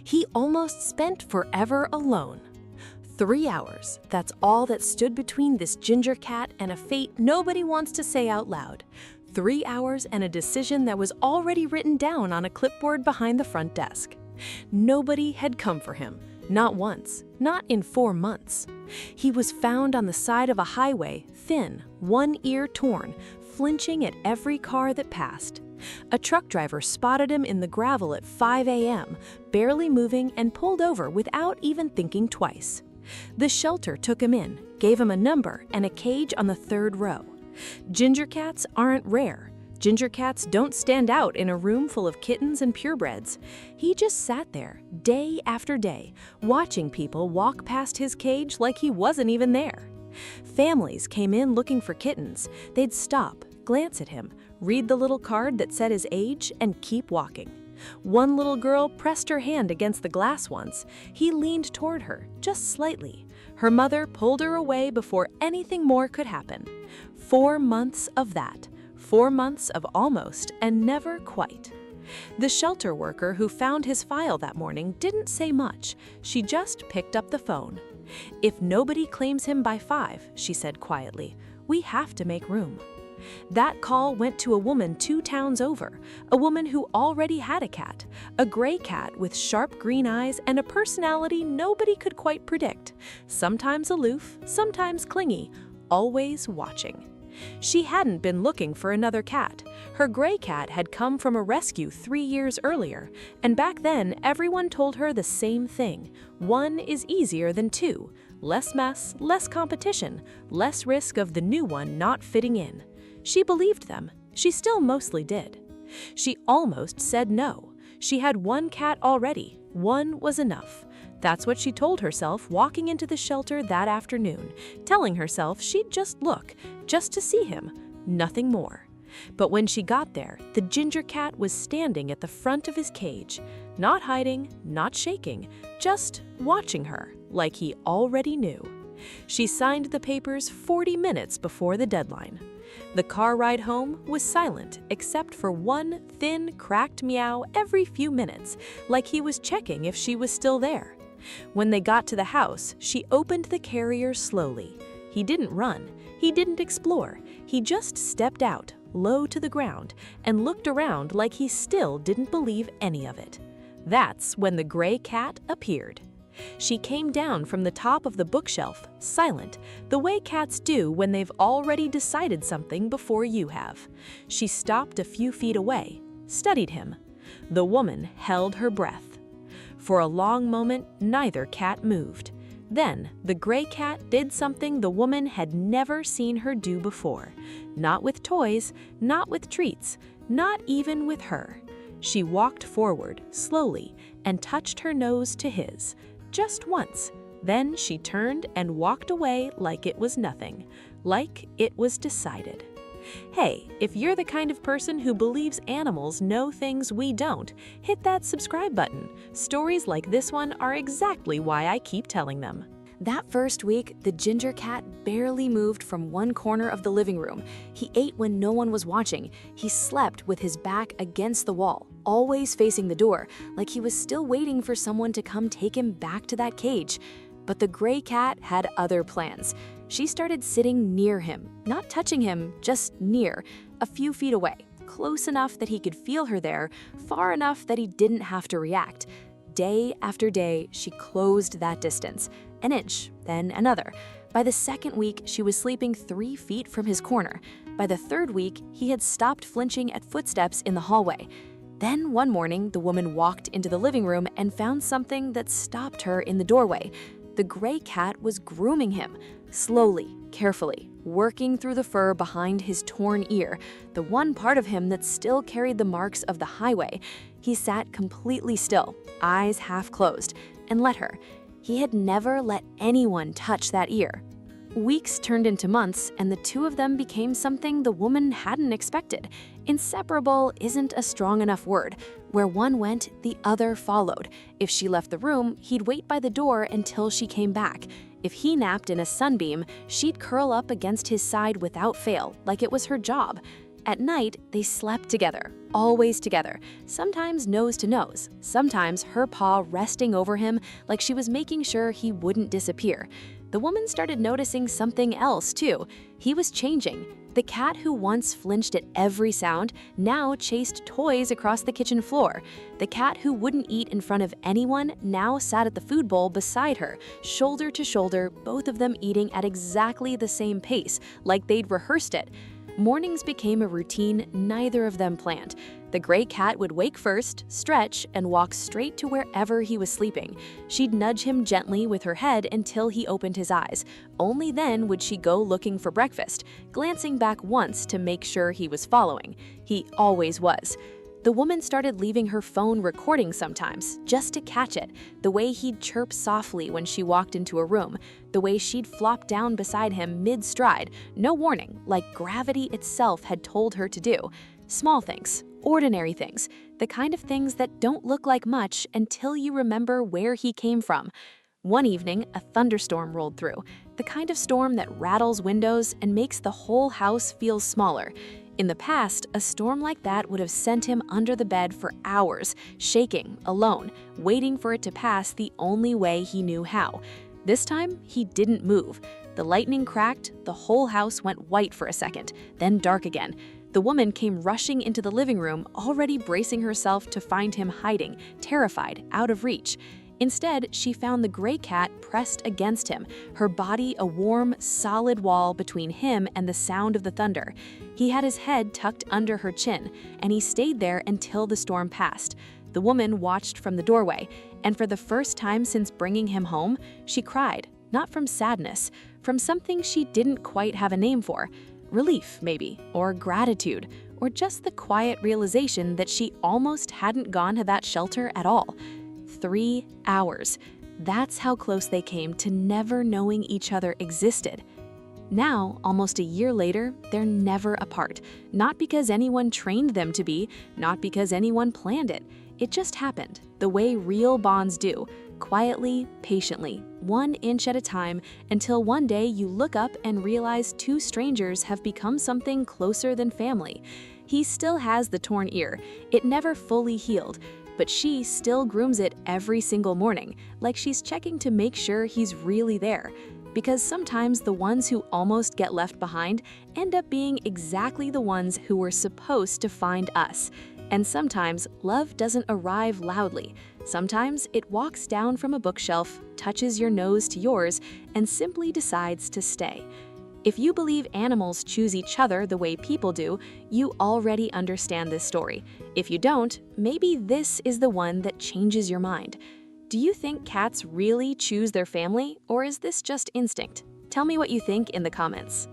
He almost spent forever alone. 3 hours, that's all that stood between this ginger cat and a fate nobody wants to say out loud. 3 hours and a decision that was already written down on a clipboard behind the front desk. Nobody had come for him, not once, not in 4 months. He was found on the side of a highway, thin, one ear torn, flinching at every car that passed. A truck driver spotted him in the gravel at 5 a.m., barely moving, and pulled over without even thinking twice. The shelter took him in, gave him a number and a cage on the 3rd row. Ginger cats aren't rare. Ginger cats don't stand out in a room full of kittens and purebreds. He just sat there, day after day, watching people walk past his cage like he wasn't even there. Families came in looking for kittens. They'd stop, glance at him, read the little card that said his age, and keep walking. One little girl pressed her hand against the glass once. He leaned toward her, just slightly. Her mother pulled her away before anything more could happen. 4 months of that. 4 months of almost and never quite. The shelter worker who found his file that morning didn't say much. She just picked up the phone. "If nobody claims him by 5, she said quietly, "we have to make room." That call went to a woman 2 towns over, a woman who already had a cat, a gray cat with sharp green eyes and a personality nobody could quite predict, sometimes aloof, sometimes clingy, always watching. She hadn't been looking for another cat. Her gray cat had come from a rescue 3 years earlier, and back then everyone told her the same thing. 1 is easier than 2. Less mess, less competition, less risk of the new one not fitting in. She believed them. She still mostly did. She almost said no. She had 1 cat already. 1 was enough. That's what she told herself walking into the shelter that afternoon, telling herself she'd just look, just to see him, nothing more. But when she got there, the ginger cat was standing at the front of his cage, not hiding, not shaking, just watching her like he already knew. She signed the papers 40 minutes before the deadline. The car ride home was silent except for 1 thin, cracked meow every few minutes, like he was checking if she was still there. When they got to the house, she opened the carrier slowly. He didn't run. He didn't explore. He just stepped out, low to the ground, and looked around like he still didn't believe any of it. That's when the gray cat appeared. She came down from the top of the bookshelf, silent, the way cats do when they've already decided something before you have. She stopped a few feet away, studied him. The woman held her breath. For a long moment, neither cat moved. Then, the gray cat did something the woman had never seen her do before. Not with toys, not with treats, not even with her. She walked forward, slowly, and touched her nose to his. Just once. Then she turned and walked away like it was nothing, like it was decided. Hey, if you're the kind of person who believes animals know things we don't, hit that subscribe button. Stories like this one are exactly why I keep telling them. That first week, the ginger cat barely moved from one corner of the living room. He ate when no one was watching. He slept with his back against the wall, always facing the door, like he was still waiting for someone to come take him back to that cage. But the gray cat had other plans. She started sitting near him, not touching him, just near, a few feet away, close enough that he could feel her there, far enough that he didn't have to react. Day after day, she closed that distance, an inch, then another. By the second week, she was sleeping 3 feet from his corner. By the third week, he had stopped flinching at footsteps in the hallway. Then one morning, the woman walked into the living room and found something that stopped her in the doorway. The gray cat was grooming him, slowly, carefully, working through the fur behind his torn ear, the one part of him that still carried the marks of the highway. He sat completely still, eyes half closed, and let her. He had never let anyone touch that ear. Weeks turned into months, and the two of them became something the woman hadn't expected. Inseparable isn't a strong enough word. Where one went, the other followed. If she left the room, he'd wait by the door until she came back. If he napped in a sunbeam, she'd curl up against his side without fail, like it was her job. At night, they slept together, always together, sometimes nose to nose, sometimes her paw resting over him like she was making sure he wouldn't disappear. The woman started noticing something else, too. He was changing. The cat who once flinched at every sound now chased toys across the kitchen floor. The cat who wouldn't eat in front of anyone now sat at the food bowl beside her, shoulder to shoulder, both of them eating at exactly the same pace, like they'd rehearsed it. Mornings became a routine neither of them planned. The gray cat would wake first, stretch, and walk straight to wherever he was sleeping. She'd nudge him gently with her head until he opened his eyes. Only then would she go looking for breakfast, glancing back once to make sure he was following. He always was. The woman started leaving her phone recording sometimes, just to catch it, the way he'd chirp softly when she walked into a room, the way she'd flop down beside him mid-stride, no warning, like gravity itself had told her to do. Small things, ordinary things, the kind of things that don't look like much until you remember where he came from. One evening, a thunderstorm rolled through, the kind of storm that rattles windows and makes the whole house feel smaller. In the past, a storm like that would have sent him under the bed for hours, shaking, alone, waiting for it to pass the only way he knew how. This time, he didn't move. The lightning cracked, the whole house went white for a second, then dark again. The woman came rushing into the living room, already bracing herself to find him hiding, terrified, out of reach. Instead, she found the gray cat pressed against him, her body a warm, solid wall between him and the sound of the thunder. He had his head tucked under her chin, and he stayed there until the storm passed. The woman watched from the doorway, and for the first time since bringing him home, she cried, not from sadness, from something she didn't quite have a name for. Relief, maybe, or gratitude, or just the quiet realization that she almost hadn't gone to that shelter at all. 3 hours. That's how close they came to never knowing each other existed. Now, almost a year later, they're never apart. Not because anyone trained them to be, not because anyone planned it. It just happened, the way real bonds do, quietly, patiently, 1 inch at a time, until one day you look up and realize 2 strangers have become something closer than family. He still has the torn ear. It never fully healed. But she still grooms it every single morning, like she's checking to make sure he's really there. Because sometimes the ones who almost get left behind end up being exactly the ones who were supposed to find us. And sometimes love doesn't arrive loudly. Sometimes it walks down from a bookshelf, touches your nose to yours, and simply decides to stay. If you believe animals choose each other the way people do, you already understand this story. If you don't, maybe this is the one that changes your mind. Do you think cats really choose their family, or is this just instinct? Tell me what you think in the comments.